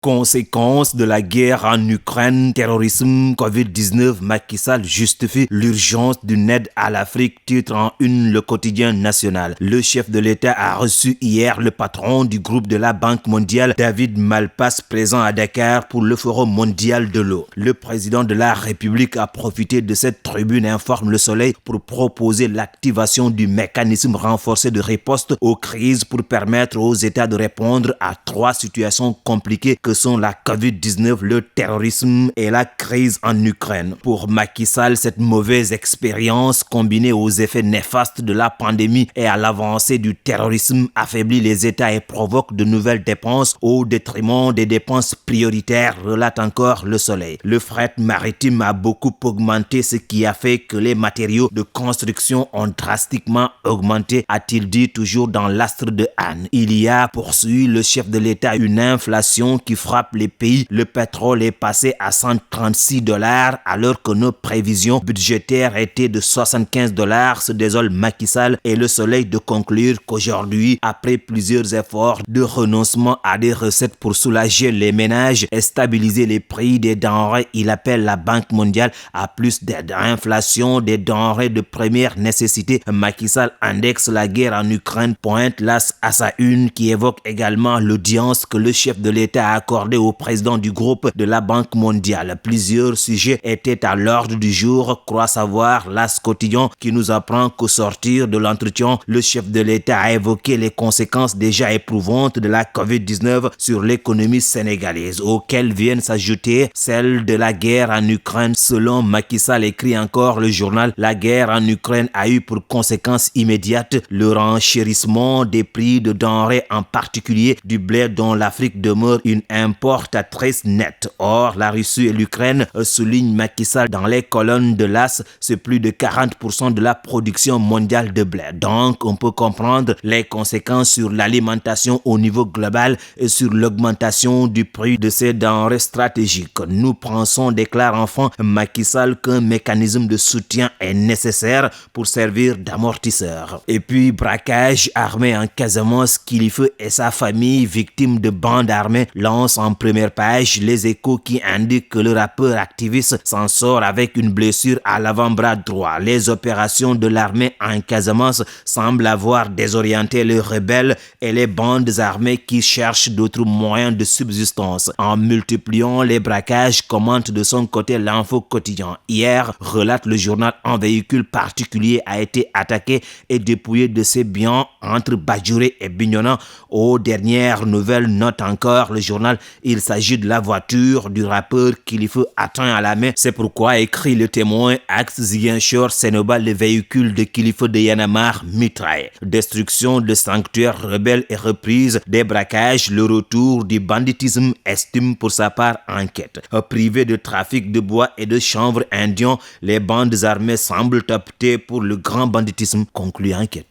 Conséquence de la guerre en Ukraine, terrorisme, Covid-19, Macky Sall justifie l'urgence d'une aide à l'Afrique, titre en une le quotidien national. Le chef de l'État a reçu hier le patron du groupe de la Banque mondiale, David Malpass, présent à Dakar pour le Forum mondial de l'eau. Le président de la République a profité de cette tribune, informe Le Soleil, pour proposer l'activation du mécanisme renforcé de riposte aux crises pour permettre aux États de répondre à trois situations compliquées que sont la Covid-19, le terrorisme et la crise en Ukraine. Pour Macky Sall, cette mauvaise expérience combinée aux effets néfastes de la pandémie et à l'avancée du terrorisme affaiblit les États et provoque de nouvelles dépenses au détriment des dépenses prioritaires, relate encore Le Soleil. Le fret maritime a beaucoup augmenté, ce qui a fait que les matériaux de construction ont drastiquement augmenté, a-t-il dit, toujours dans l'Astre de Anne. Il y a, poursuit le chef de l'État, une inflation qui frappe les pays. Le pétrole est passé à $136 alors que nos prévisions budgétaires étaient de $75, se désole Macky Sall, et Le Soleil de conclure qu'aujourd'hui, après plusieurs efforts de renoncement à des recettes pour soulager les ménages et stabiliser les prix des denrées, il appelle la Banque mondiale à plus d'aide à l'inflation des denrées de première nécessité. Macky Sall indexe la guerre en Ukraine, pointe l'As à sa une, qui évoque également l'audience que le chef de l'État a accordé au président du groupe de la Banque mondiale. Plusieurs sujets étaient à l'ordre du jour, croit savoir l'As quotidien, qui nous apprend qu'au sortir de l'entretien, le chef de l'État a évoqué les conséquences déjà éprouvantes de la Covid-19 sur l'économie sénégalaise, auxquelles viennent s'ajouter celles de la guerre en Ukraine. Selon Macky Sall, écrit encore le journal, la guerre en Ukraine a eu pour conséquence immédiate le renchérissement des prix de denrées, en particulier du blé dont l'Afrique demeure une importatrice nette. Or, la Russie et l'Ukraine, souligne Macky Sall dans les colonnes de l'As, c'est plus de 40% de la production mondiale de blé. Donc, on peut comprendre les conséquences sur l'alimentation au niveau global et sur l'augmentation du prix de ces denrées stratégiques. Nous pensons, déclare enfin Macky Sall, qu'un mécanisme de soutien est nécessaire pour servir d'amortisseur. Et puis, braquage armé en Casamance, Kilifeu et sa famille, victimes de bandes armées, lance en première page Les Échos, qui indique que le rappeur activiste s'en sort avec une blessure à l'avant-bras droit. Les opérations de l'armée en Casamance semblent avoir désorienté les rebelles et les bandes armées qui cherchent d'autres moyens de subsistance. En multipliant les braquages, commente de son côté l'Info quotidien. Hier, relate le journal, un véhicule particulier a été attaqué et dépouillé de ses biens entre Badjouré et Bignona. Aux dernières nouvelles, note encore le journal, il s'agit de la voiture du rappeur Kilifeu atteint à la main. C'est pourquoi, écrit Le Témoin, axe Ziguinchor Sénégal, le véhicule de Kilifeu de Yanamar mitraille. Destruction de sanctuaires rebelles et reprise des braquages, le retour du banditisme, estime pour sa part enquête. Privé de trafic de bois et de chanvre indien, les bandes armées semblent opter pour le grand banditisme, conclut enquête.